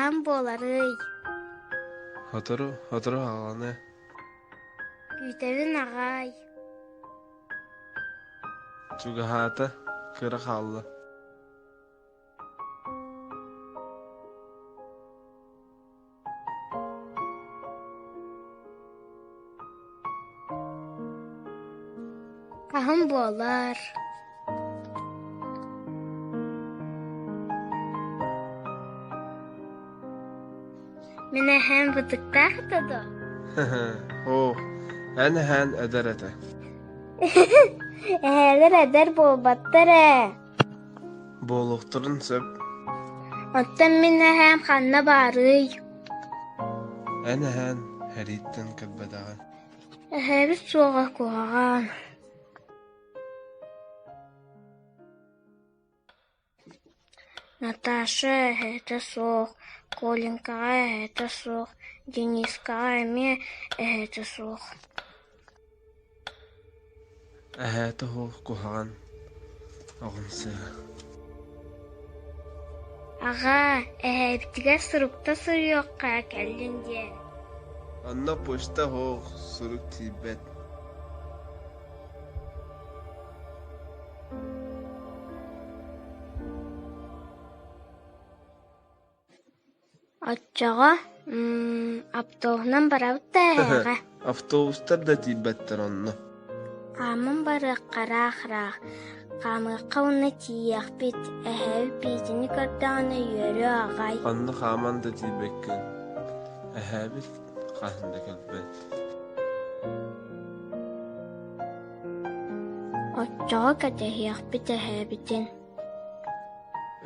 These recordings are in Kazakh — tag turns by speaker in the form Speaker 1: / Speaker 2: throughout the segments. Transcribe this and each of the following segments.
Speaker 1: Каһан буоларый.
Speaker 2: Хотору аҕаланы.
Speaker 1: Күтәрин аҕай.
Speaker 2: Чугаһаата кыра хаалла.
Speaker 1: Каһан буолар. Мен әһәм бытыктаах тодо.
Speaker 2: Ох, әне hän эдэр этэ.
Speaker 1: Эһэлэр эдэр буолбаттар
Speaker 2: Буолуохтурун сөп.
Speaker 1: Оттон мен әһәм ханна баарый.
Speaker 2: Әне hän хэрииттэн кэлбэдэҕэ.
Speaker 1: Эһээбит суоҕа куһаҕаан. Наташа эһэтэ суох, Коленькаға эһэтэ суох, Денискаға эмиэ эһэтэ суох.
Speaker 2: Эһээти хуох куһаҕан. Оҕунсыа.
Speaker 1: Аға, эһээбитигэ сурукта суруйуохха кэллин дие.
Speaker 2: Онно почта хуох сурук тиибэт.
Speaker 1: Отчаға, автобунан барабыт эһээҕэ.
Speaker 2: Автобустар да тиибэттэр онно.
Speaker 1: Қамын бары қараах-раах. Қамыqqa уна тиийэхпит, эһээби биитини көрдөҕүнэ үөрү аҕай.
Speaker 2: Онно хааман да тиибэккин. Эһээбит хаһында кэлбэт.
Speaker 1: Отчаға кэтэһиэхпит эһээбитин.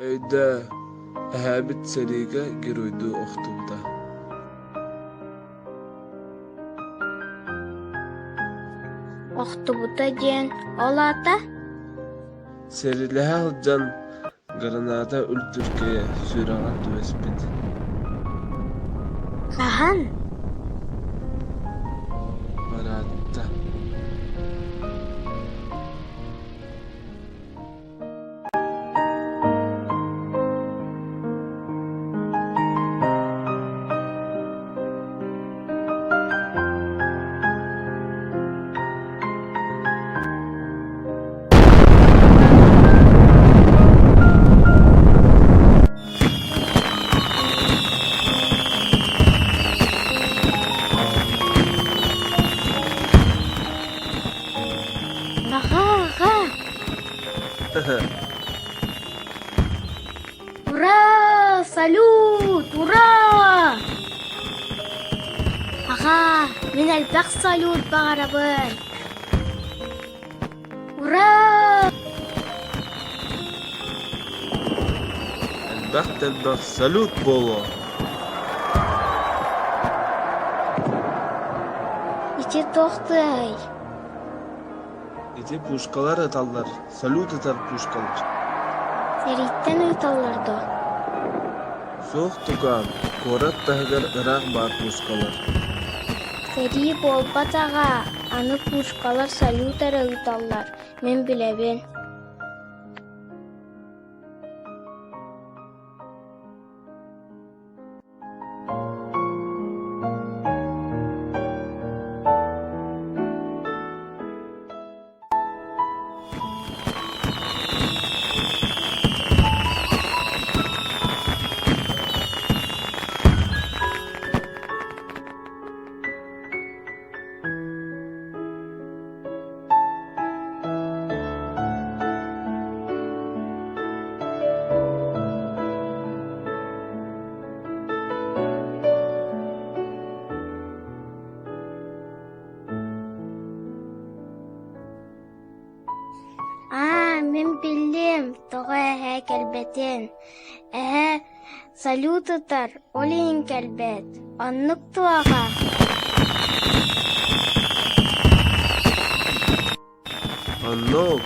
Speaker 2: Өйдө эһээбит сэрийгэ гируйду охтууда.
Speaker 1: Охтубута диэн, ол ата?
Speaker 2: Сэрилэһэылдьан граната үлтүркэйэ сүүрэҕэ түбэспит.
Speaker 1: Каһан?
Speaker 2: Бараатта.
Speaker 1: Аға. Ура! Салют! Ура! Аға, мен әлбәқ салют бағарабын. Ура!
Speaker 2: Элбэх салют боло.
Speaker 1: Ити тоқтай.
Speaker 2: Ити пушкалар аталлар. Салют атар пушкалар.
Speaker 1: Сериттен ұйталларды.
Speaker 2: Соқ туган. Корат тахыгар ырақ бар пушкалар.
Speaker 1: Сери болбат аға. Аны пушкалар салютары ұйталлар. Мен білебен. Мен білдім, тоға әхә кәлбәтен. Әхә салют ұтар, олейін кәлбәт. Аннық туаға.
Speaker 2: Аннок.